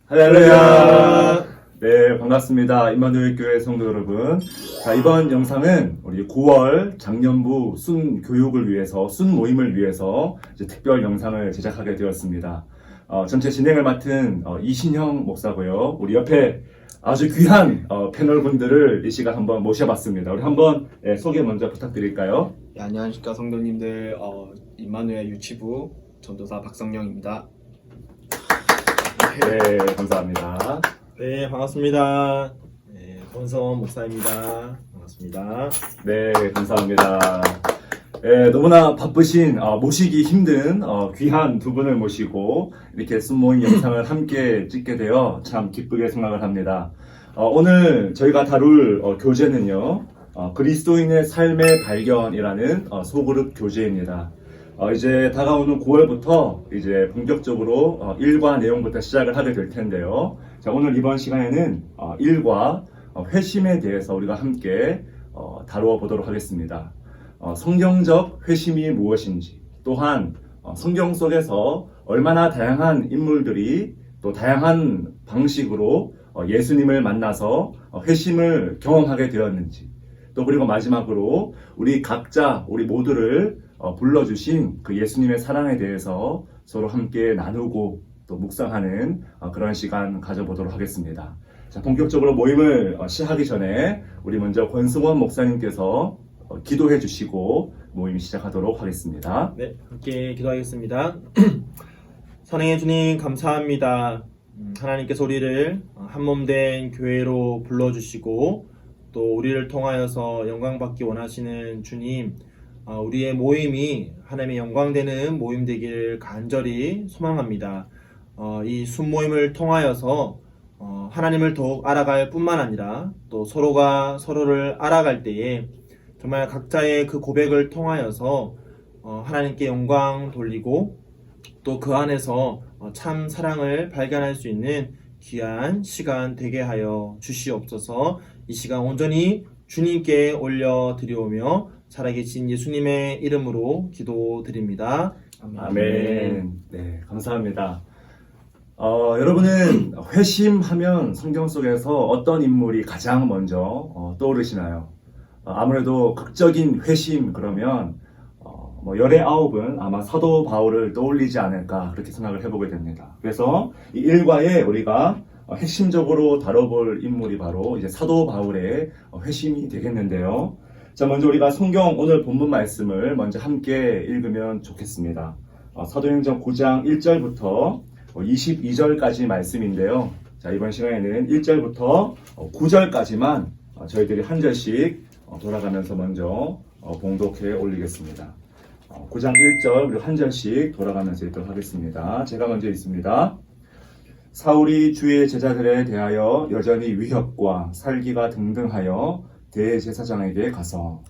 할렐루야! 네, 반갑습니다. 임마누엘 교회 성도 여러분. 자, 이번 영상은 우리 9월 작년부 순 교육을 위해서, 순 모임을 위해서 이제 특별 영상을 제작하게 되었습니다. 전체 진행을 맡은 이신형 목사고요. 우리 옆에 아주 귀한 패널 분들을 이 시간 한번 모셔봤습니다. 우리 한번 소개 먼저 부탁드릴까요? 네, 안녕하십니까 성도님들. 임마누엘 유치부 전도사 박성령입니다. 네, 감사합니다. 네, 반갑습니다. 네, 권성원 목사입니다. 반갑습니다. 네, 감사합니다. 네, 너무나 바쁘신, 모시기 힘든, 귀한 두 분을 모시고, 이렇게 순모임 영상을 함께 찍게 되어 참 기쁘게 생각을 합니다. 오늘 저희가 다룰 교재는요, 그리스도인의 삶의 발견이라는 소그룹 교재입니다. 이제 다가오는 9월부터 이제 본격적으로 일과 내용부터 시작을 하게 될 텐데요. 자, 오늘 이번 시간에는 일과 회심에 대해서 우리가 함께 다루어 보도록 하겠습니다. 성경적 회심이 무엇인지, 또한 성경 속에서 얼마나 다양한 인물들이 또 다양한 방식으로 예수님을 만나서 회심을 경험하게 되었는지, 또 그리고 마지막으로 우리 각자, 우리 모두를 불러주신 그 예수님의 사랑에 대해서 서로 함께 나누고 또 묵상하는 그런 시간 가져보도록 하겠습니다. 자, 본격적으로 모임을 시작하기 전에 우리 먼저 권승원 목사님께서 기도해 주시고 모임 시작하도록 하겠습니다. 네, 함께 기도하겠습니다. 선행해 주님 감사합니다. 하나님께서 우리를 한몸된 교회로 불러주시고 또 우리를 통하여서 영광받기 원하시는 주님, 우리의 모임이 하나님의 영광되는 모임 되기를 간절히 소망합니다. 이 순모임을 통하여서 하나님을 더욱 알아갈 뿐만 아니라 또 서로가 서로를 알아갈 때에 정말 각자의 그 고백을 통하여서 하나님께 영광 돌리고 또 그 안에서 참 사랑을 발견할 수 있는 귀한 시간 되게 하여 주시옵소서. 이 시간 온전히 주님께 올려드리오며 살아계신 예수님의 이름으로 기도드립니다. 아멘. 네, 감사합니다. 여러분은 회심하면 성경 속에서 어떤 인물이 가장 먼저 떠오르시나요? 아무래도 극적인 회심 그러면 열의 아홉은 아마 사도 바울을 떠올리지 않을까 그렇게 생각을 해보게 됩니다. 그래서 이 일과에 우리가 핵심적으로 다뤄볼 인물이 바로 이제 사도 바울의 회심이 되겠는데요. 자, 먼저 우리가 성경 오늘 본문 말씀을 먼저 함께 읽으면 좋겠습니다. 사도행전 9장 1절부터 22절까지 말씀인데요. 자, 이번 시간에는 1절부터 9절까지만 저희들이 한 절씩 돌아가면서 먼저 봉독해 올리겠습니다. 9장 1절 그리고 한 절씩 돌아가면서 읽도록 하겠습니다. 제가 먼저 읽습니다. 사울이 주의 제자들에 대하여 여전히 위협과 살기가 등등하여 대제사장에게 가서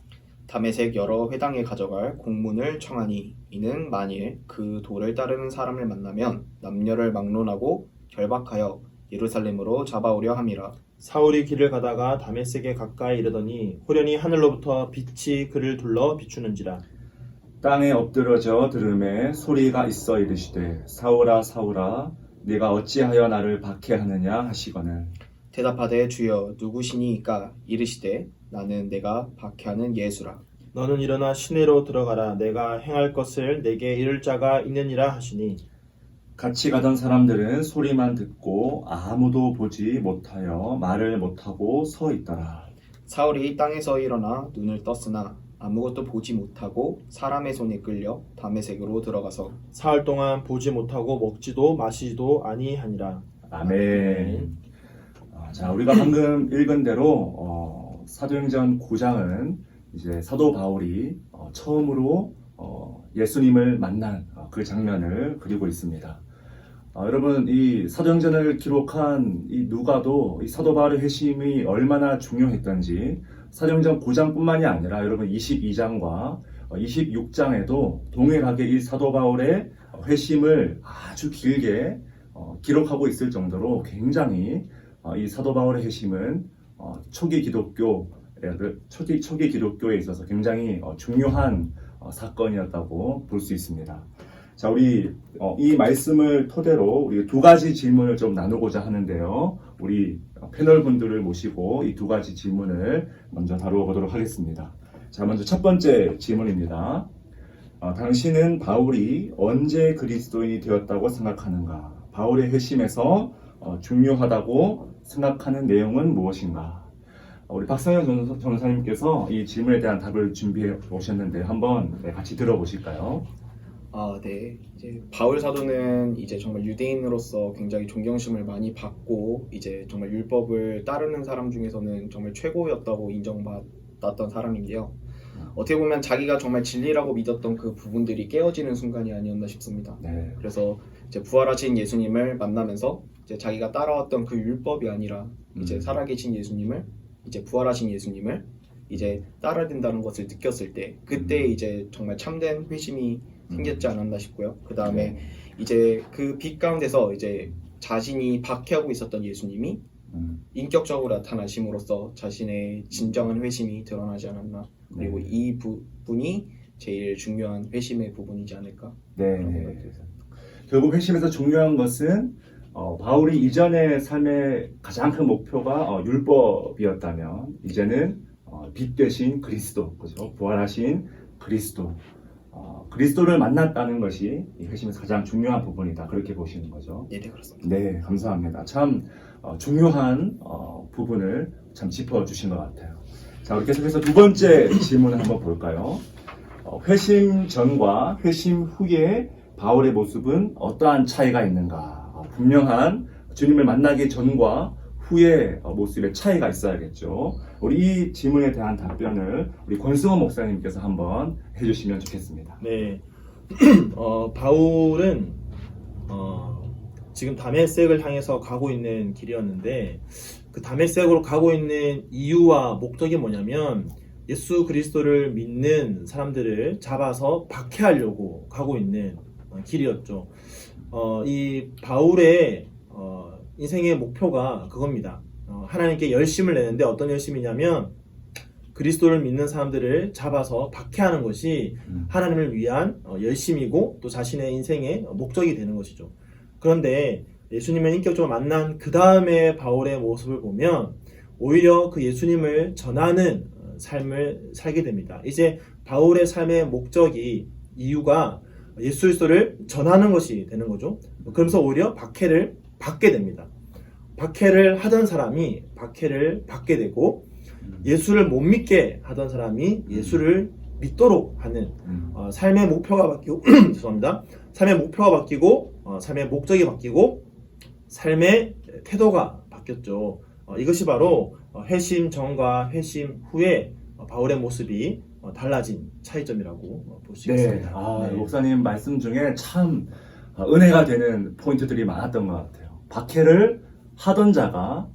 다메섹 여러 회당에 가져갈 공문을 청하니 이는 만일 그 도를 따르는 사람을 만나면 남녀를 막론하고 결박하여 예루살렘으로 잡아오려 함이라. 사울이 길을 가다가 다메섹에 가까이 이르더니 호련히 하늘로부터 빛이 그를 둘러 비추는지라. 땅에 엎드러져 들음에 소리가 있어 이르시되 사울아 사울아 네가 어찌하여 나를 박해하느냐 하시거늘 대답하되 주여 누구시니이까? 이르시되 나는 내가 박해하는 예수라. 너는 일어나 시내로 들어가라. 내가 행할 것을 내게 이를 자가 있느니라 하시니 같이 가던 사람들은 소리만 듣고 아무도 보지 못하여 말을 못하고 서 있더라. 사울이 땅에서 일어나 눈을 떴으나 아무것도 보지 못하고 사람의 손에 끌려 다메섹으로 들어가서 사흘 동안 보지 못하고 먹지도 마시지도 아니하니라. 아멘. 자, 우리가 방금 읽은 대로 사도행전 9장은 이제 사도 바울이 처음으로 예수님을 만난 그 장면을 그리고 있습니다. 여러분, 이 사도행전을 기록한 이 누가도 이 사도 바울의 회심이 얼마나 중요했던지 사도행전 9장뿐만이 아니라 여러분 22장과 26장에도 동일하게 이 사도 바울의 회심을 아주 길게 기록하고 있을 정도로 굉장히 이 사도 바울의 회심은 초기 기독교에 있어서 굉장히 중요한 사건이었다고 볼 수 있습니다. 자, 우리 이 말씀을 토대로 우리 두 가지 질문을 좀 나누고자 하는데요. 우리 패널 분들을 모시고 이 두 가지 질문을 먼저 다루어 보도록 하겠습니다. 자, 먼저 첫 번째 질문입니다. 당신은 바울이 언제 그리스도인이 되었다고 생각하는가? 바울의 회심에서 중요하다고 생각하는 내용은 무엇인가? 우리 박성현 전사님께서 이 질문에 대한 답을 준비해 오셨는데 한번 같이 들어보실까요? 네. 이제 바울 사도는 이제 정말 유대인으로서 굉장히 존경심을 많이 받고 이제 정말 율법을 따르는 사람 중에서는 정말 최고였다고 인정받았던 사람인데요. 어떻게 보면 자기가 정말 진리라고 믿었던 그 부분들이 깨어지는 순간이 아니었나 싶습니다. 네. 그래서 이제 부활하신 예수님을 만나면서 이제 자기가 따라왔던 그 율법이 아니라 이제 살아계신 예수님을 이제 부활하신 예수님을 이제 따라야 된다는 것을 느꼈을 때 그때 이제 정말 참된 회심이 생겼지 않았나 싶고요. 그 다음에 이제 그 빛 가운데서 이제 자신이 박해하고 있었던 예수님이 인격적으로 나타나심으로써 자신의 진정한 회심이 드러나지 않았나. 그리고 이 부분이 제일 중요한 회심의 부분이지 않을까. 네. 결국 회심에서 중요한 것은 바울이 이전의 삶의 가장 큰 목표가 율법이었다면 이제는 빛 대신 그리스도, 그죠? 부활하신 그리스도. 그리스도를 만났다는 것이 이 회심에서 가장 중요한 부분이다. 그렇게 보시는 거죠. 네, 그렇습니다. 네, 감사합니다. 참 중요한 부분을 참 짚어주신 것 같아요. 자, 우리 계속해서 두 번째 질문을 한번 볼까요? 회심 전과 회심 후의 바울의 모습은 어떠한 차이가 있는가? 분명한 주님을 만나기 전과 후의 모습의 차이가 있어야겠죠. 우리 이 질문에 대한 답변을 우리 권승원 목사님께서 한번 해주시면 좋겠습니다. 네. 바울은 지금 다메섹을 향해서 가고 있는 길이었는데 그 다메섹으로 가고 있는 이유와 목적이 뭐냐면 예수 그리스도를 믿는 사람들을 잡아서 박해하려고 가고 있는 길이었죠. 이 바울의 인생의 목표가 그겁니다. 하나님께 열심을 내는데 어떤 열심이냐면 그리스도를 믿는 사람들을 잡아서 박해하는 것이 하나님을 위한 열심이고 또 자신의 인생의 목적이 되는 것이죠. 그런데 예수님을 인격적으로 만난 그 다음에 바울의 모습을 보면 오히려 그 예수님을 전하는 삶을 살게 됩니다. 이제 바울의 삶의 목적이 이유가 예수 그리스도를 전하는 것이 되는 거죠. 그러면서 오히려 박해를 받게 됩니다. 박해를 하던 사람이 박해를 받게 되고 예수를 못 믿게 하던 사람이 예수를 믿도록 하는 삶의 목표가 바뀌고 죄송합니다. 삶의 목표가 바뀌고 삶의 목적이 바뀌고 삶의 태도가 바뀌었죠. 이것이 바로 회심 전과 회심 후에 바울의 모습이 달라진 차이점이라고 볼 수 있습니다. 네. 목사님 말씀 중에 참 은혜가 되는 포인트들이 많았던 것 같아요. 박해를 하던 자가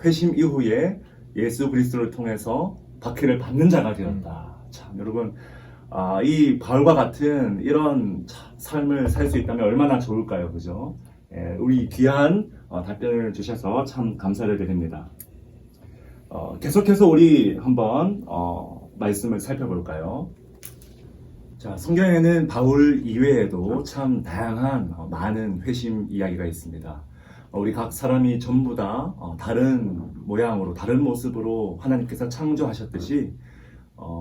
회심 이후에 예수 그리스도를 통해서 박해를 받는 자가 되었다. 참 여러분 이 바울과 같은 이런 삶을 살 수 있다면 얼마나 좋을까요, 그죠? 우리 귀한 답변을 주셔서 참 감사를 드립니다. 계속해서 우리 한번 말씀을 살펴볼까요? 자, 성경에는 바울 이외에도 참 다양한 많은 회심 이야기가 있습니다. 우리 각 사람이 전부 다 다른 모양으로 다른 모습으로 하나님께서 창조하셨듯이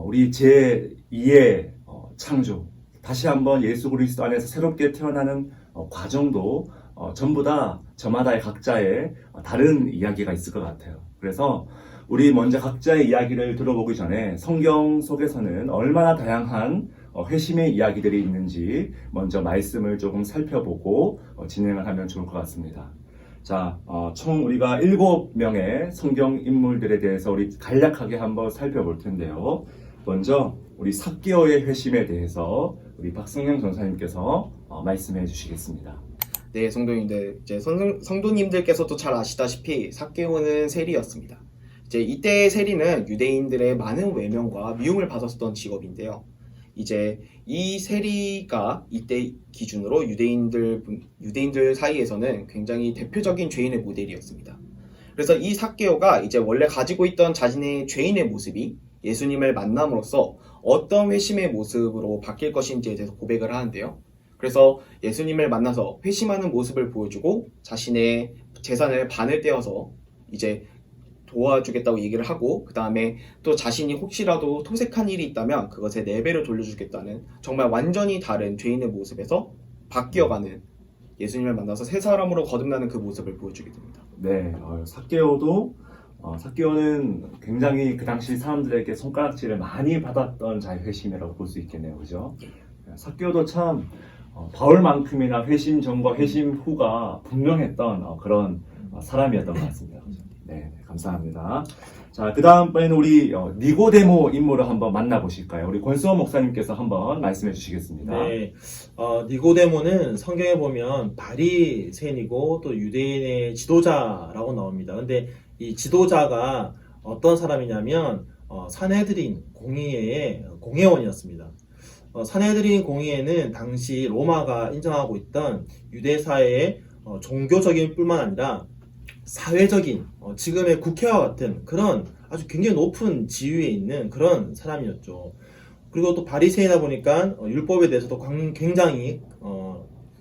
우리 제2의 창조, 다시 한번 예수 그리스도 안에서 새롭게 태어나는 과정도 전부 다 저마다의 각자의 다른 이야기가 있을 것 같아요. 그래서 우리 먼저 각자의 이야기를 들어보기 전에 성경 속에서는 얼마나 다양한 회심의 이야기들이 있는지 먼저 말씀을 조금 살펴보고 진행을 하면 좋을 것 같습니다. 자, 총 우리가 7명의 성경 인물들에 대해서 우리 간략하게 한번 살펴볼 텐데요. 먼저 우리 삭개오의 회심에 대해서 우리 박성영 전사님께서 말씀해 주시겠습니다. 네, 성도님들, 이제 성도님들께서도 잘 아시다시피 삭개오는 세리였습니다. 이제 이때의 세리는 유대인들의 많은 외면과 미움을 받았던 직업인데요. 이제 이 세리가 이때 기준으로 유대인들 사이에서는 굉장히 대표적인 죄인의 모델이었습니다. 그래서 이 삭개오가 이제 원래 가지고 있던 자신의 죄인의 모습이 예수님을 만남으로써 어떤 회심의 모습으로 바뀔 것인지에 대해서 고백을 하는데요. 그래서 예수님을 만나서 회심하는 모습을 보여주고 자신의 재산을 반을 떼어서 이제 도와주겠다고 얘기를 하고, 그 다음에 또 자신이 혹시라도 토색한 일이 있다면 그것의 4배를 돌려주겠다는 정말 완전히 다른 죄인의 모습에서 바뀌어가는, 예수님을 만나서 새 사람으로 거듭나는 그 모습을 보여주게 됩니다. 네, 삭개오는 굉장히 그 당시 사람들에게 손가락질을 많이 받았던 자의 회심이라고 볼 수 있겠네요, 그죠? 삭개오도 참 바울만큼이나 회심 전과 회심 후가 분명했던 그런 사람이었던 것 같습니다. 그죠? 네, 감사합니다. 자, 그 다음번에는 우리 니고데모 인물을 한번 만나보실까요? 우리 권수원 목사님께서 한번 말씀해 주시겠습니다. 네, 니고데모는 성경에 보면 바리새인이고 또 유대인의 지도자라고 나옵니다. 근데 이 지도자가 어떤 사람이냐면 산헤드린 공의회의 공회원이었습니다. 산헤드린 공의회는 당시 로마가 인정하고 있던 유대사회의 종교적인 뿐만 아니라 사회적인 지금의 국회와 같은 그런 아주 굉장히 높은 지위에 있는 그런 사람이었죠. 그리고 또 바리새이다 보니까 율법에 대해서도 굉장히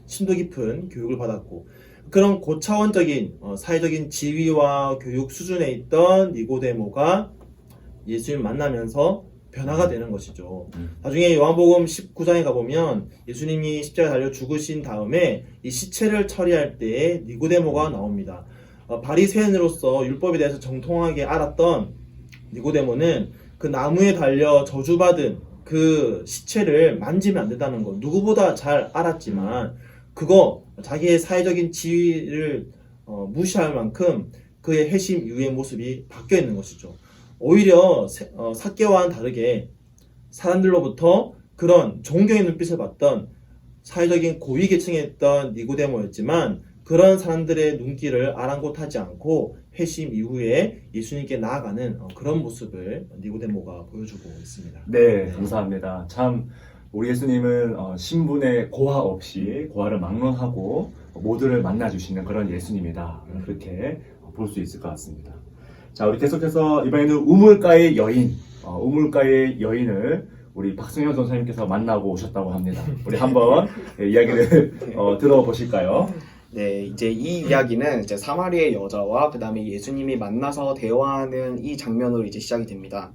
심도 깊은 교육을 받았고, 그런 고차원적인 사회적인 지위와 교육 수준에 있던 니고데모가 예수님을 만나면서 변화가 되는 것이죠. 나중에 요한복음 19장에 가보면 예수님이 십자가에 달려 죽으신 다음에 이 시체를 처리할 때에 니고데모가 나옵니다. 바리새인으로서 율법에 대해서 정통하게 알았던 니고데모는 그 나무에 달려 저주받은 그 시체를 만지면 안 된다는 거 누구보다 잘 알았지만, 그거 자기의 사회적인 지위를 무시할 만큼 그의 회심 이후의 모습이 바뀌어 있는 것이죠. 오히려 삭개와는 다르게 사람들로부터 그런 존경의 눈빛을 받던 사회적인 고위 계층에 있던 니고데모였지만, 그런 사람들의 눈길을 아랑곳하지 않고 회심 이후에 예수님께 나아가는 그런 모습을 니고데모가 보여주고 있습니다. 네, 감사합니다. 참 우리 예수님은 신분의 고하 없이 고하를 막론하고 모두를 만나주시는 그런 예수님이다. 그렇게 볼 수 있을 것 같습니다. 자, 우리 계속해서 이번에는 우물가의 여인을 우리 박승현 전사님께서 만나고 오셨다고 합니다. 우리 한번 이야기를 들어보실까요? 네, 이제 이 이야기는 이제 사마리아의 여자와 그 다음에 예수님이 만나서 대화하는 이 장면으로 이제 시작이 됩니다.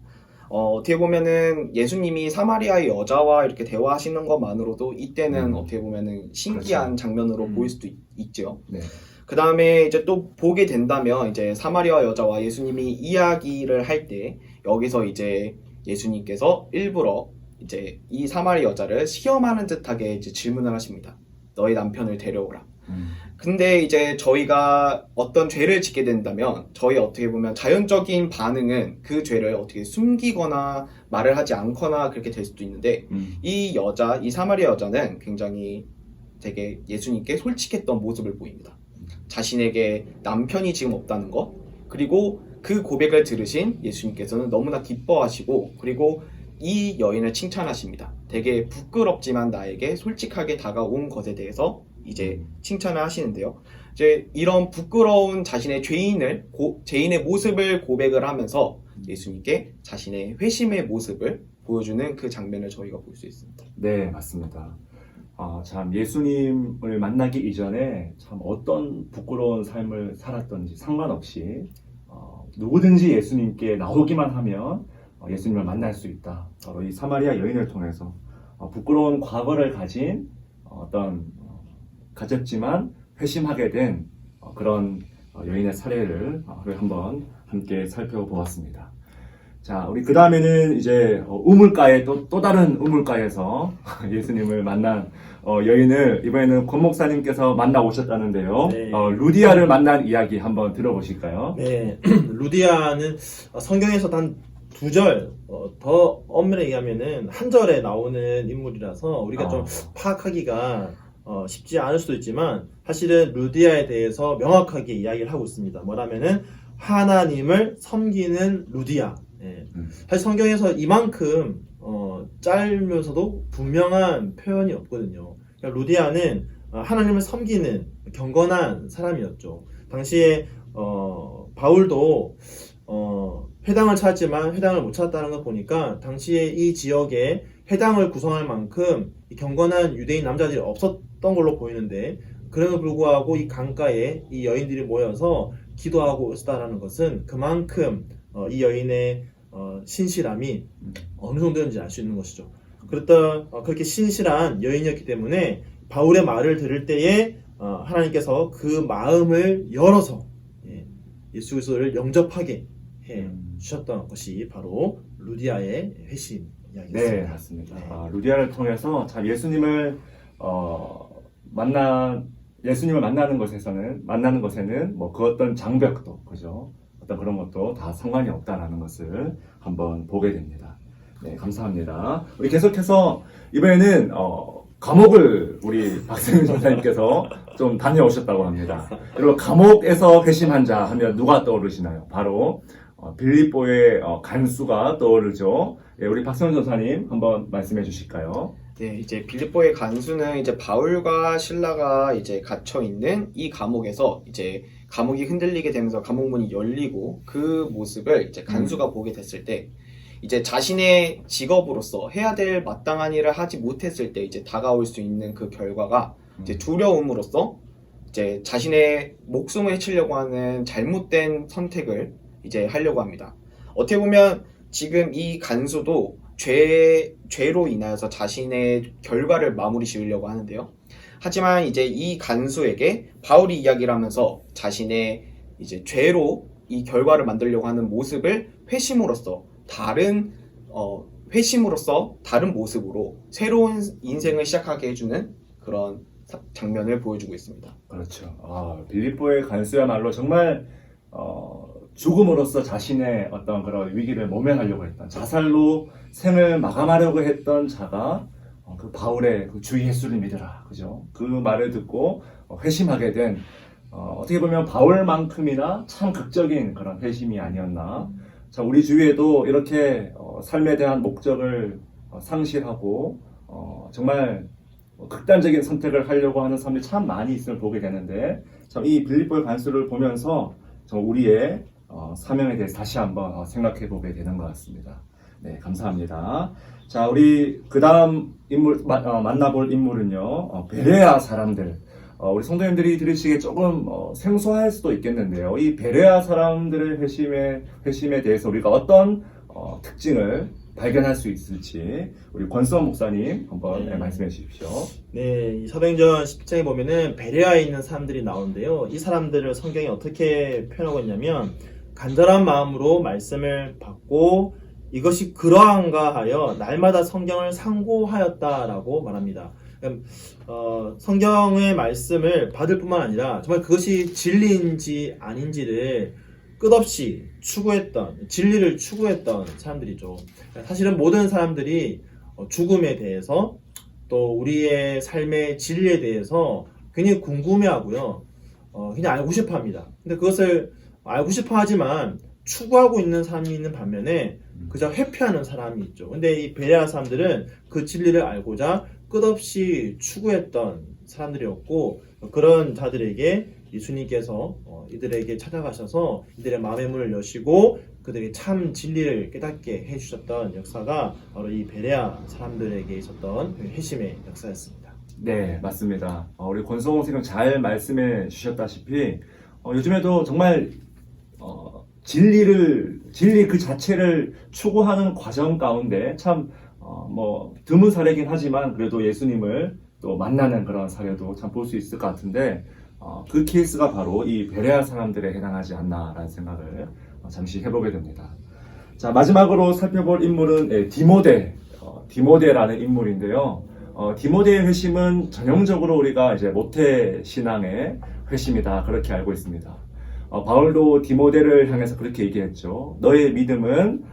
어떻게 보면은 예수님이 사마리아의 여자와 이렇게 대화하시는 것만으로도 이때는 어떻게 보면은 신기한 그렇죠. 장면으로 보일 수도 있죠. 네. 그 다음에 이제 또 보게 된다면 이제 사마리아 여자와 예수님이 이야기를 할 때 여기서 이제 예수님께서 일부러 이제 이 사마리아 여자를 시험하는 듯하게 이제 질문을 하십니다. 너의 남편을 데려오라. 근데 이제 저희가 어떤 죄를 짓게 된다면 저희 어떻게 보면 자연적인 반응은 그 죄를 어떻게 숨기거나 말을 하지 않거나 그렇게 될 수도 있는데 이 사마리아 여자는 굉장히 되게 예수님께 솔직했던 모습을 보입니다. 자신에게 남편이 지금 없다는 것, 그리고 그 고백을 들으신 예수님께서는 너무나 기뻐하시고, 그리고 이 여인을 칭찬하십니다. 되게 부끄럽지만 나에게 솔직하게 다가온 것에 대해서 이제 칭찬을 하시는데요. 이제 이런 부끄러운 자신의 죄인의 모습을 고백을 하면서 예수님께 자신의 회심의 모습을 보여주는 그 장면을 저희가 볼 수 있습니다. 네, 맞습니다. 참 예수님을 만나기 이전에 참 어떤 부끄러운 삶을 살았던지 상관없이 누구든지 예수님께 나오기만 하면 예수님을 만날 수 있다. 바로 이 사마리아 여인을 통해서 부끄러운 과거를 가졌지만 회심하게 된 그런 여인의 사례를 한번 함께 살펴보았습니다. 자, 우리 그 다음에는 이제 우물가에 또 다른 우물가에서 예수님을 만난 여인을 이번에는 권 목사님께서 만나 오셨다는데요. 네. 루디아를 만난 이야기 한번 들어보실까요? 네, 루디아는 성경에서 단 2절, 더 엄밀히 얘기하면은 한 절에 나오는 인물이라서 우리가 좀 파악하기가 쉽지 않을 수도 있지만, 사실은 루디아에 대해서 명확하게 이야기를 하고 있습니다. 뭐라면은 하나님을 섬기는 루디아. 예. 사실 성경에서 이만큼 짧으면서도 분명한 표현이 없거든요. 그러니까 루디아는 하나님을 섬기는 경건한 사람이었죠. 당시에 바울도 회당을 찾았지만 회당을 못 찾았다는 걸 보니까 당시에 이 지역에 회당을 구성할 만큼 이 경건한 유대인 남자들이 없었던 걸로 보이는데 그럼에도 불구하고 이 강가에 이 여인들이 모여서 기도하고 있었다라는 것은 그만큼 이 여인의 신실함이 어느 정도였는지 알 수 있는 것이죠. 그렇게 신실한 여인이었기 때문에 바울의 말을 들을 때에 하나님께서 그 마음을 열어서 예수 그리스도를 영접하게 해 주셨던 것이 바로 루디아의 회심 이야기였습니다. 네, 맞습니다. 네. 루디아를 통해서 참 예수님을 만나는 것에는 뭐 그 어떤 장벽도, 그죠? 어떤 그런 것도 다 상관이 없다라는 것을 한번 보게 됩니다. 네, 감사합니다. 우리 계속해서 이번에는 감옥을 우리 박세민 전사님께서 좀 다녀오셨다고 합니다. 그리고 감옥에서 회심한 자 하면 누가 떠오르시나요? 바로 빌립보의 간수가 떠오르죠. 예, 우리 박세민 전사님 한번 말씀해 주실까요? 네, 이제 빌립보의 간수는 이제 바울과 신라가 이제 갇혀 있는 이 감옥에서 이제 감옥이 흔들리게 되면서 감옥문이 열리고 그 모습을 이제 간수가 보게 됐을 때 이제 자신의 직업으로서 해야 될 마땅한 일을 하지 못했을 때 이제 다가올 수 있는 그 결과가 이제 두려움으로써 이제 자신의 목숨을 해치려고 하는 잘못된 선택을 이제 하려고 합니다. 어떻게 보면 지금 이 간수도 죄로 인하여서 자신의 결과를 마무리 지으려고 하는데요. 하지만 이제 이 간수에게 바울이 이야기를 하면서 자신의 이제 죄로 이 결과를 만들려고 하는 모습을 회심으로써 다른 모습으로 새로운 인생을 시작하게 해주는 그런 장면을 보여주고 있습니다. 그렇죠. 빌립보의 간수야말로 정말 죽음으로써 자신의 어떤 그런 위기를 모면하려고 했던, 자살로 생을 마감하려고 했던 자가 그 바울의 그 주 예수를 믿으라, 그죠? 그 말을 듣고 회심하게 된, 어떻게 보면 바울만큼이나 참 극적인 그런 회심이 아니었나. 자, 우리 주위에도 이렇게 삶에 대한 목적을 상실하고 정말 극단적인 선택을 하려고 하는 사람들이 참 많이 있음을 보게 되는데, 참 이 빌립보의 간수를 보면서 우리의 사명에 대해서 다시 한번 생각해 보게 되는 것 같습니다. 네, 감사합니다. 자, 우리 그 다음 만나볼 인물은요, 베레아 사람들. 우리 성도님들이 들으시기에 조금 생소할 수도 있겠는데요. 이 베레아 사람들의 회심에 대해서 우리가 어떤 특징을 발견할 수 있을지 우리 권수원 목사님 한번 말씀해 주십시오. 네, 이 사도행전 10장에 보면은 베레아에 있는 사람들이 나오는데요. 이 사람들을 성경이 어떻게 표현하고 있냐면 간절한 마음으로 말씀을 받고 이것이 그러한가 하여 날마다 성경을 상고하였다라고 말합니다. 성경의 말씀을 받을 뿐만 아니라 정말 그것이 진리인지 아닌지를 끝없이 진리를 추구했던 사람들이죠. 사실은 모든 사람들이 죽음에 대해서 또 우리의 삶의 진리에 대해서 굉장히 궁금해하고요. 그냥 알고 싶어 합니다. 근데 그것을 알고 싶어 하지만 추구하고 있는 사람이 있는 반면에 그저 회피하는 사람이 있죠. 근데 이 베레아 사람들은 그 진리를 알고자 끝없이 추구했던 사람들이었고, 그런 자들에게 예수님께서 이들에게 찾아가셔서 이들의 마음의 문을 여시고 그들에게 참 진리를 깨닫게 해주셨던 역사가 바로 이 베레아 사람들에게 있었던 회심의 역사였습니다. 네, 맞습니다. 우리 권성호 선생님 잘 말씀해 주셨다시피 요즘에도 정말 진리 그 자체를 추구하는 과정 가운데 참 드문 사례긴 하지만 그래도 예수님을 또 만나는 그런 사례도 참 볼 수 있을 것 같은데, 그 케이스가 바로 이 베레아 사람들에 해당하지 않나라는 생각을 잠시 해보게 됩니다. 자, 마지막으로 살펴볼 인물은 디모데라는 인물인데요. 디모데의 회심은 전형적으로 우리가 이제 모태 신앙의 회심이다, 그렇게 알고 있습니다. 바울도 디모데를 향해서 그렇게 얘기했죠. 너의 믿음은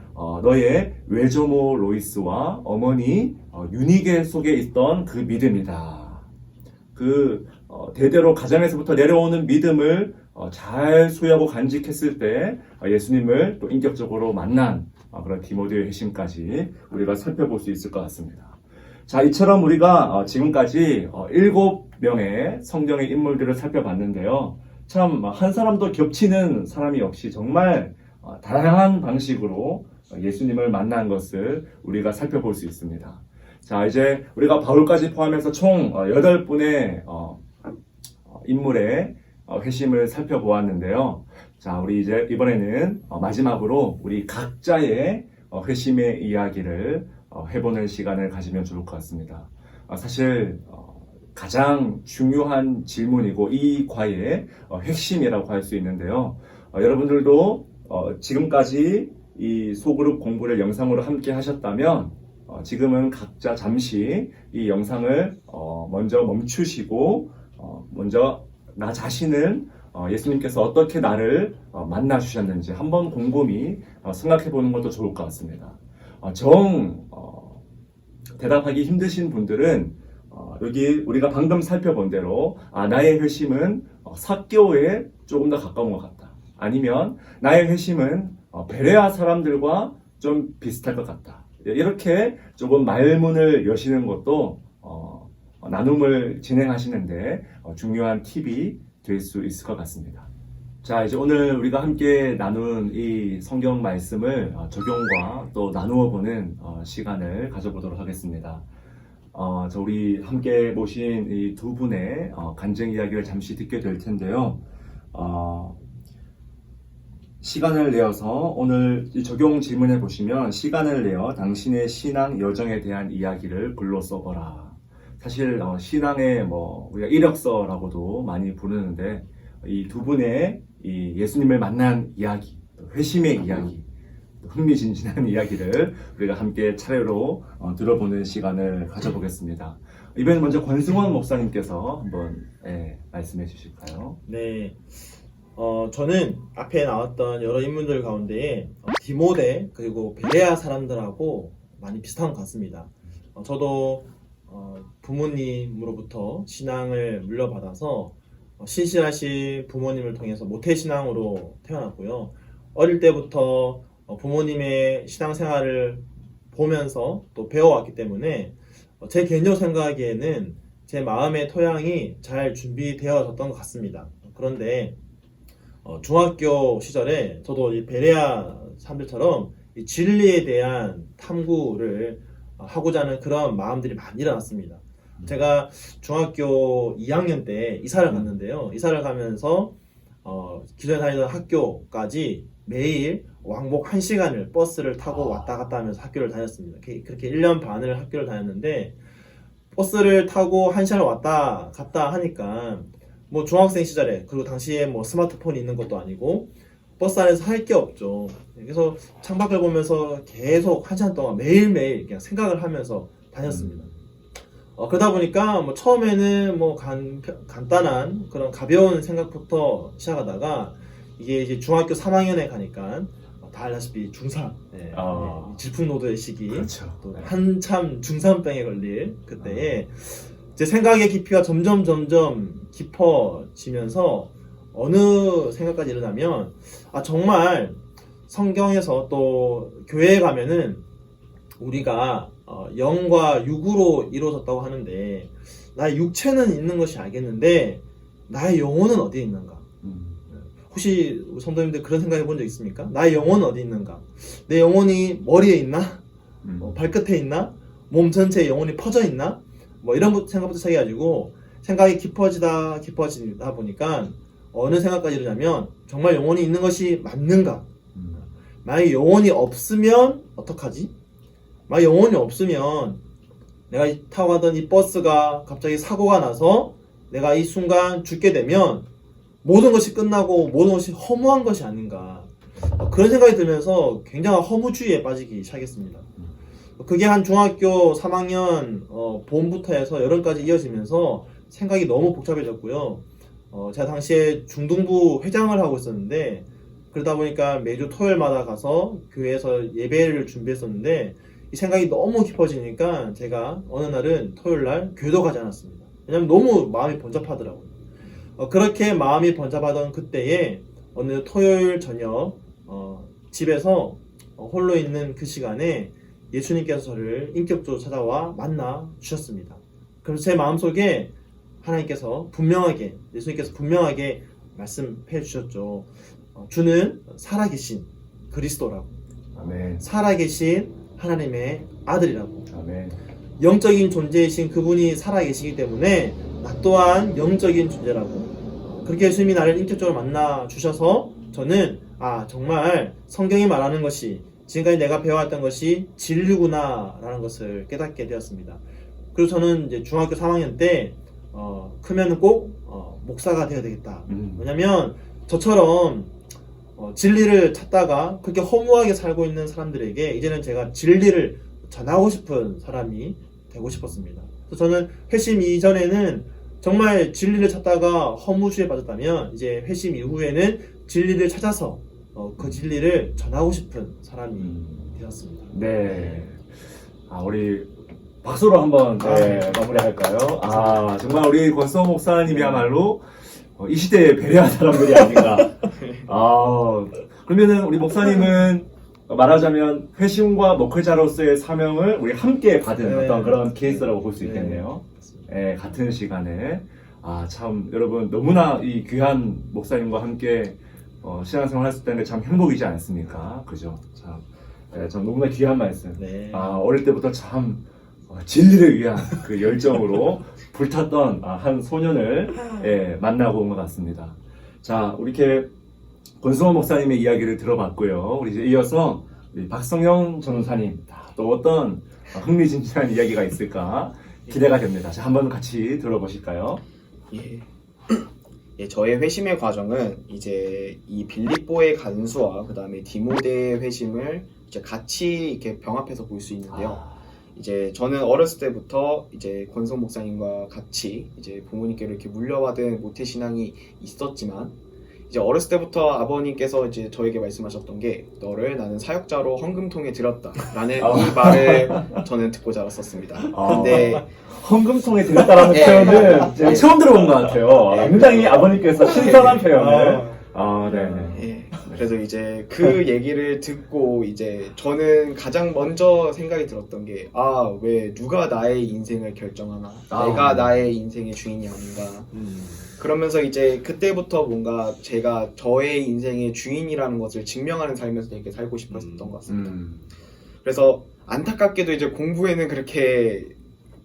너의 외조모 로이스와 어머니 유니게 속에 있던 그 믿음이다. 대대로 가정에서부터 내려오는 믿음을 잘 소유하고 간직했을 때 예수님을 또 인격적으로 만난 그런 디모데의 회심까지 우리가 살펴볼 수 있을 것 같습니다. 자, 이처럼 우리가 지금까지 7명의 성경의 인물들을 살펴봤는데요. 참 한 사람도 겹치는 사람이 없이 정말 다양한 방식으로 예수님을 만난 것을 우리가 살펴볼 수 있습니다. 자, 이제 우리가 바울까지 포함해서 총 8분의 인물의 회심을 살펴보았는데요. 자, 우리 이제 이번에는 마지막으로 우리 각자의 회심의 이야기를 해보는 시간을 가지면 좋을 것 같습니다. 사실 가장 중요한 질문이고 이 과의 핵심이라고 할 수 있는데요. 여러분들도 지금까지 이 소그룹 공부를 영상으로 함께 하셨다면 지금은 각자 잠시 이 영상을 먼저 멈추시고 먼저 나 자신을 예수님께서 어떻게 나를 만나 주셨는지 한번 곰곰이 생각해 보는 것도 좋을 것 같습니다. 대답하기 힘드신 분들은 여기 우리가 방금 살펴본 대로 나의 회심은 삭개오에 조금 더 가까운 것 같다. 아니면 나의 회심은 베레아 사람들과 좀 비슷할 것 같다. 이렇게 조금 말문을 여시는 것도 나눔을 진행하시는데 중요한 팁이 될 수 있을 것 같습니다. 자, 이제 오늘 우리가 함께 나눈 이 성경 말씀을 적용과 또 나누어 보는 시간을 가져보도록 하겠습니다. 우리 함께 모신 이 두 분의 간증 이야기를 잠시 듣게 될 텐데요. 시간을 내어서 오늘 이 적용 질문해 보시면 시간을 내어 당신의 신앙 여정에 대한 이야기를 글로 써보라. 사실 신앙의 우리가 이력서라고도 많이 부르는데 이 두 분의 이 예수님을 만난 이야기, 회심의 이야기, 흥미진진한 이야기를 우리가 함께 차례로 들어보는 시간을 가져보겠습니다. 이번엔 먼저 권승원 목사님께서 한번 말씀해 주실까요? 네. 저는 앞에 나왔던 여러 인물들 가운데 디모데 그리고 베레아 사람들하고 많이 비슷한 것 같습니다. 저도 부모님으로부터 신앙을 물려받아서 신실하신 부모님을 통해서 모태신앙으로 태어났고요. 어릴 때부터 부모님의 신앙생활을 보면서 또 배워왔기 때문에 제 개인적으로 생각하기에는 제 마음의 토양이 잘 준비되어졌던 것 같습니다. 그런데 중학교 시절에 저도 이 베레아 사람들처럼 이 진리에 대한 탐구를 하고자 하는 그런 마음들이 많이 일어났습니다. 제가 중학교 2학년 때 이사를 갔는데요. 이사를 가면서 기존에 다니던 학교까지 매일 왕복 1시간을 버스를 타고 왔다 갔다 하면서 학교를 다녔습니다. 그렇게 1년 반을 학교를 다녔는데 버스를 타고 1시간을 왔다 갔다 하니까 중학생 시절에 그리고 당시에 스마트폰이 있는 것도 아니고 버스 안에서 할 게 없죠. 그래서 창밖을 보면서 계속 1시간 동안 매일매일 그냥 생각을 하면서 다녔습니다. 그러다 보니까 처음에는 간단한 그런 가벼운 생각부터 시작하다가 이게 이제 중학교 3학년에 가니까 다 알다시피 중3 질풍노도의 시기, 그렇죠. 또 한참 중3병에 걸릴 그때에 제 생각의 깊이가 점점 깊어지면서 어느 생각까지 일어나면 정말 성경에서 또 교회에 가면은 우리가 영과 육으로 이루어졌다고 하는데 나의 육체는 있는 것이 알겠는데 나의 영혼은 어디에 있는가? 혹시 성도님들 그런 생각 해본 적 있습니까? 나의 영혼은 어디 있는가? 내 영혼이 머리에 있나? 발끝에 있나? 몸 전체에 영혼이 퍼져 있나? 이런 생각부터 시작해가지고 생각이 깊어지다 보니까 어느 생각까지 이르냐면 정말 영혼이 있는 것이 맞는가? 만약에 영혼이 없으면 어떡하지? 만약 영혼이 없으면 내가 타고 가던 이 버스가 갑자기 사고가 나서 내가 이 순간 죽게 되면 모든 것이 끝나고 모든 것이 허무한 것이 아닌가, 그런 생각이 들면서 굉장한 허무주의에 빠지기 시작했습니다. 그게 한 중학교 3학년 봄부터 해서 여름까지 이어지면서 생각이 너무 복잡해졌고요. 제가 당시에 중등부 회장을 하고 있었는데 그러다 보니까 매주 토요일마다 가서 교회에서 예배를 준비했었는데 이 생각이 너무 깊어지니까 제가 어느 날은 토요일날 교회도 가지 않았습니다. 왜냐면 너무 마음이 번잡하더라고요. 그렇게 마음이 번잡하던 그때에 어느 토요일 저녁 집에서 홀로 있는 그 시간에 예수님께서 저를 인격적으로 찾아와 만나 주셨습니다. 그래서 제 마음속에 예수님께서 분명하게 말씀해 주셨죠. 주는 살아계신 그리스도라고, 아멘. 살아계신 하나님의 아들이라고. 아멘. 영적인 존재이신 그분이 살아계시기 때문에 나 또한 영적인 존재라고 그렇게 예수님이 나를 인격적으로 만나 주셔서 저는 정말 성경이 말하는 것이 지금까지 내가 배워왔던 것이 진리구나 라는 것을 깨닫게 되었습니다. 그리고 저는 이제 중학교 3학년 때 크면 꼭 목사가 되어야 되겠다. 왜냐면 저처럼 진리를 찾다가 그렇게 허무하게 살고 있는 사람들에게 이제는 제가 진리를 전하고 싶은 사람이 되고 싶었습니다. 그래서 저는 회심 이전에는 정말 진리를 찾다가 허무주에 빠졌다면 이제 회심 이후에는 진리를 찾아서 그 진리를 전하고 싶은 사람이 되었습니다. 네. 우리 박수로 한번 마무리할까요? 정말 우리 권성 목사님이야말로 이 시대에 배려한 사람들이 아닌가. 그러면은 우리 목사님은 말하자면 회심과 목회자로서의 사명을 우리 함께 받은 어떤 그런 케이스라고 볼 수 있겠네요. 같은 시간에. 참 여러분 너무나 이 귀한 목사님과 함께 신앙생활 했을 때는 참 행복이지 않습니까? 그죠? 참 너무나 귀한 말씀. 어릴 때부터 참 진리를 위한 그 열정으로 불탔던 한 소년을 만나고 온 것 같습니다. 자, 이렇게 권승원 목사님의 이야기를 들어봤고요. 우리 이제 이어서 우리 박성영 전도사님 또 어떤 흥미진진한 이야기가 있을까 기대가 됩니다. 자, 한번 같이 들어보실까요? 저의 회심의 과정은 이제 이 빌립보의 간수와 그 다음에 디모데의 회심을 이제 같이 이렇게 병합해서 볼 수 있는데요. 이제 저는 어렸을 때부터 이제 권성 목사님과 같이 이제 부모님께로 이렇게 물려받은 모태신앙이 있었지만 이제 어렸을 때부터 아버님께서 이제 저에게 말씀하셨던 게 너를 나는 사역자로 헌금통에 들였다라는 이 말을 저는 듣고 자랐었습니다. 근데 헌금통에 들였다라는 표현은 제가 처음 들어본 것 같아요. 굉장히 아버님께서 신선한 표현을. 네네. 그래서 이제 그 얘기를 듣고 이제 저는 가장 먼저 생각이 들었던 게 왜 누가 나의 인생을 결정하나 내가 나의 인생의 주인이 아닌가 그러면서 이제 그때부터 뭔가 제가 저의 인생의 주인이라는 것을 증명하는 삶에서 되게 살고 싶었던 것 같습니다. 그래서 안타깝게도 이제 공부에는 그렇게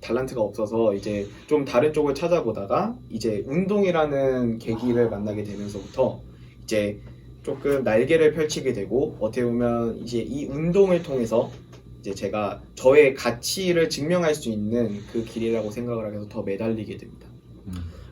달란트가 없어서 이제 좀 다른 쪽을 찾아보다가 이제 운동이라는 계기를 만나게 되면서부터 이제 조금 날개를 펼치게 되고 어떻게 보면 이제 이 운동을 통해서 이제 제가 저의 가치를 증명할 수 있는 그 길이라고 생각을 하게 해서 더 매달리게 됩니다.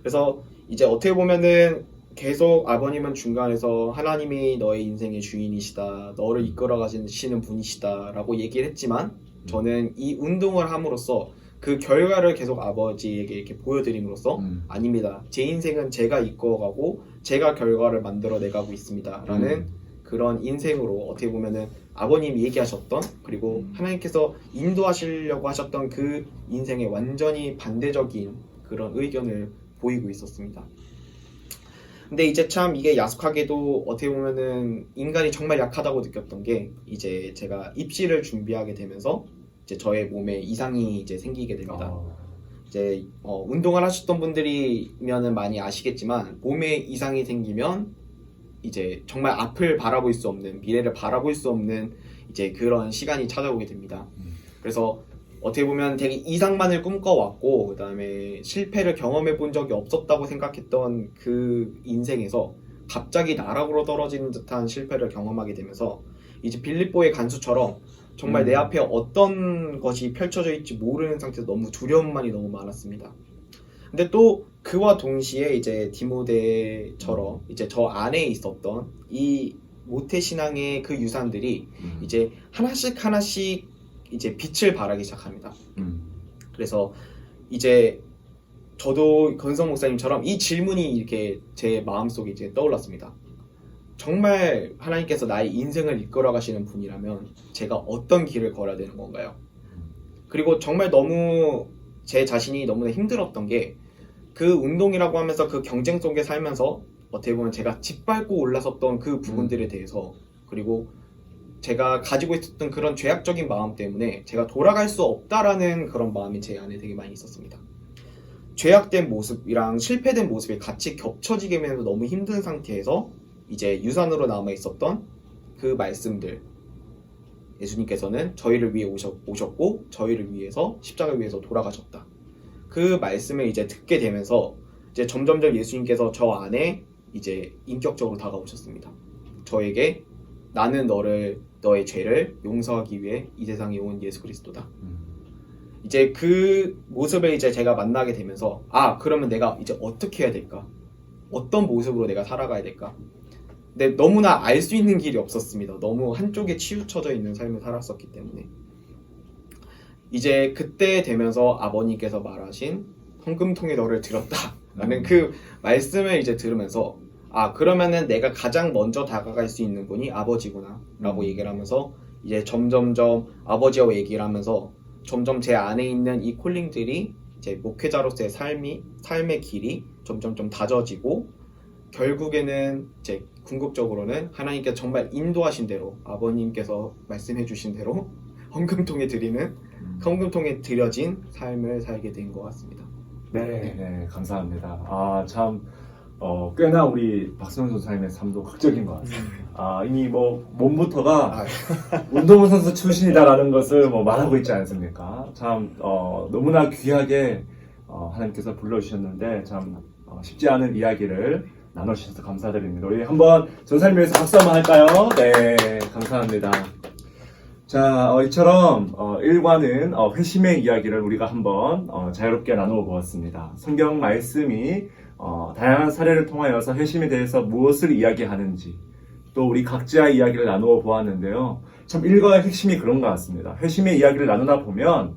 그래서 이제 어떻게 보면은 계속 아버님은 중간에서 하나님이 너의 인생의 주인이시다, 너를 이끌어 가시는 분이시다 라고 얘기를 했지만 저는 이 운동을 함으로써 그 결과를 계속 아버지에게 이렇게 보여드림으로써 아닙니다. 제 인생은 제가 이끌어가고 제가 결과를 만들어내가고 있습니다. 라는 그런 인생으로 어떻게 보면은 아버님이 얘기하셨던 그리고 하나님께서 인도하시려고 하셨던 그 인생에 완전히 반대적인 그런 의견을 보이고 있었습니다. 근데 이제 참 이게 야속하게도 어떻게 보면은 인간이 정말 약하다고 느꼈던 게 이제 제가 입시를 준비하게 되면서 이제 저의 몸에 이상이 이제 생기게 됩니다. 이제 운동을 하셨던 분들이면은 많이 아시겠지만 몸에 이상이 생기면 이제 정말 앞을 바라볼 수 없는 미래를 바라볼 수 없는 이제 그런 시간이 찾아오게 됩니다. 그래서 어떻게 보면 되게 이상만을 꿈꿔왔고 그 다음에 실패를 경험해 본 적이 없었다고 생각했던 그 인생에서 갑자기 나락으로 떨어지는 듯한 실패를 경험하게 되면서 이제 빌립보의 간수처럼 정말 내 앞에 어떤 것이 펼쳐져 있지 모르는 상태에서 너무 두려움만이 너무 많았습니다. 근데 또 그와 동시에 이제 디모데처럼 이제 저 안에 있었던 이 모태신앙의 그 유산들이 이제 하나씩 이제 빛을 발하기 시작합니다. 그래서 이제 저도 권성 목사님처럼 이 질문이 이렇게 제 마음속에 이제 떠올랐습니다. 정말 하나님께서 나의 인생을 이끌어 가시는 분이라면 제가 어떤 길을 걸어야 되는 건가요? 그리고 정말 너무 제 자신이 너무나 힘들었던 게 그 운동이라고 하면서 그 경쟁 속에 살면서 어떻게 보면 제가 짓밟고 올라섰던 그 부분들에 대해서 그리고 제가 가지고 있었던 그런 죄악적인 마음 때문에 제가 돌아갈 수 없다라는 그런 마음이 제 안에 되게 많이 있었습니다. 죄악된 모습이랑 실패된 모습이 같이 겹쳐지게 되면서 너무 힘든 상태에서 이제 유산으로 남아 있었던 그 말씀들 예수님께서는 저희를 위해 오셨고 저희를 위해서 십자가를 위해서 돌아가셨다. 그 말씀을 이제 듣게 되면서 이제 점점점 예수님께서 저 안에 이제 인격적으로 다가오셨습니다. 저에게 나는 너의 죄를 용서하기 위해 이 세상에 온 예수 그리스도다. 이제 그 모습을 이제 제가 만나게 되면서 그러면 내가 이제 어떻게 해야 될까? 어떤 모습으로 내가 살아가야 될까? 근데 너무나 알 수 있는 길이 없었습니다. 너무 한쪽에 치우쳐져 있는 삶을 살았었기 때문에 이제 그때 되면서 아버님께서 말하신 헌금통에 너를 들었다 라는 그 말씀을 이제 들으면서 그러면은 내가 가장 먼저 다가갈 수 있는 분이 아버지구나 라고 얘기를 하면서 이제 점점점 아버지와 얘기를 하면서 점점 제 안에 있는 이 콜링들이 이제 목회자로서의 삶의 길이 점점점 다져지고 결국에는 이제 궁극적으로는 하나님께서 정말 인도하신 대로 아버님께서 말씀해 주신 대로 헌금통에 드려진 삶을 살게 된 것 같습니다. 네, 감사합니다. 참 꽤나 우리 박성훈 선생님의 삶도 극적인 것 같습니다. 이미 몸부터가 운동선수 출신이다라는 것을 말하고 있지 않습니까? 참 너무나 귀하게 하나님께서 불러주셨는데 참 쉽지 않은 이야기를 나눠주셔서 감사드립니다. 우리 한번 전사님 위해서 박수 한번 할까요? 네, 감사합니다. 자, 이처럼 일과는 회심의 이야기를 우리가 한번 자유롭게 나누어 보았습니다. 성경 말씀이 다양한 사례를 통하여서 회심에 대해서 무엇을 이야기하는지 또 우리 각자의 이야기를 나누어 보았는데요. 참 일과의 핵심이 그런 것 같습니다. 회심의 이야기를 나누다 보면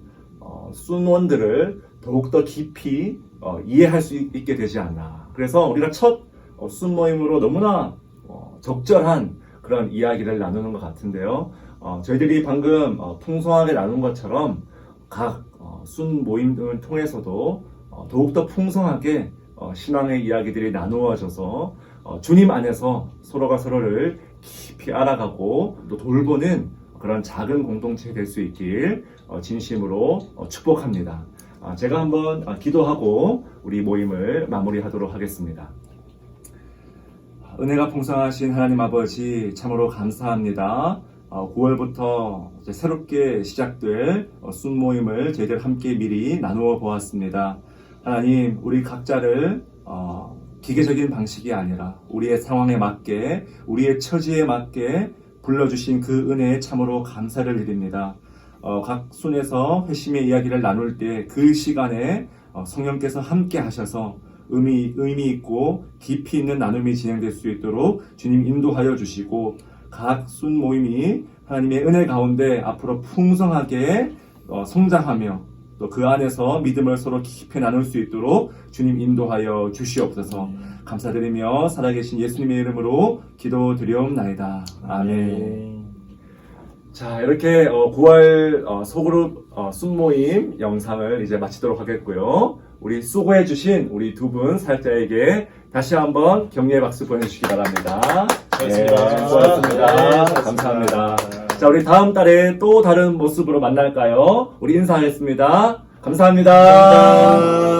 순원들을 더욱더 깊이 이해할 수 있게 되지 않나. 그래서 우리가 첫 순모임으로 너무나 적절한 그런 이야기를 나누는 것 같은데요. 저희들이 방금 풍성하게 나눈 것처럼 각 순모임을 통해서도 더욱더 풍성하게 신앙의 이야기들이 나누어져서 주님 안에서 서로가 서로를 깊이 알아가고 또 돌보는 그런 작은 공동체가 될 수 있길 진심으로 축복합니다. 제가 한번 기도하고 우리 모임을 마무리하도록 하겠습니다. 은혜가 풍성하신 하나님 아버지 참으로 감사합니다. 9월부터 새롭게 시작될 순모임을 저희들 함께 미리 나누어 보았습니다. 하나님, 우리 각자를 기계적인 방식이 아니라 우리의 상황에 맞게, 우리의 처지에 맞게 불러주신 그 은혜에 참으로 감사를 드립니다. 각 순에서 회심의 이야기를 나눌 때 그 시간에 성령께서 함께 하셔서 의미 있고 깊이 있는 나눔이 진행될 수 있도록 주님 인도하여 주시고 각 순 모임이 하나님의 은혜 가운데 앞으로 풍성하게 성장하며 또 그 안에서 믿음을 서로 깊이 나눌 수 있도록 주님 인도하여 주시옵소서. 감사드리며 살아계신 예수님의 이름으로 기도드리옵나이다. 아멘. 자, 이렇게 9월 소그룹 순모임 영상을 이제 마치도록 하겠고요. 우리 수고해주신 우리 두 분 사역자에게 다시 한번 격려의 박수 보내주시기 바랍니다. 수고하셨습니다. 수고하셨습니다. 감사합니다. 자, 우리 다음 달에 또 다른 모습으로 만날까요? 우리 인사하겠습니다. 감사합니다.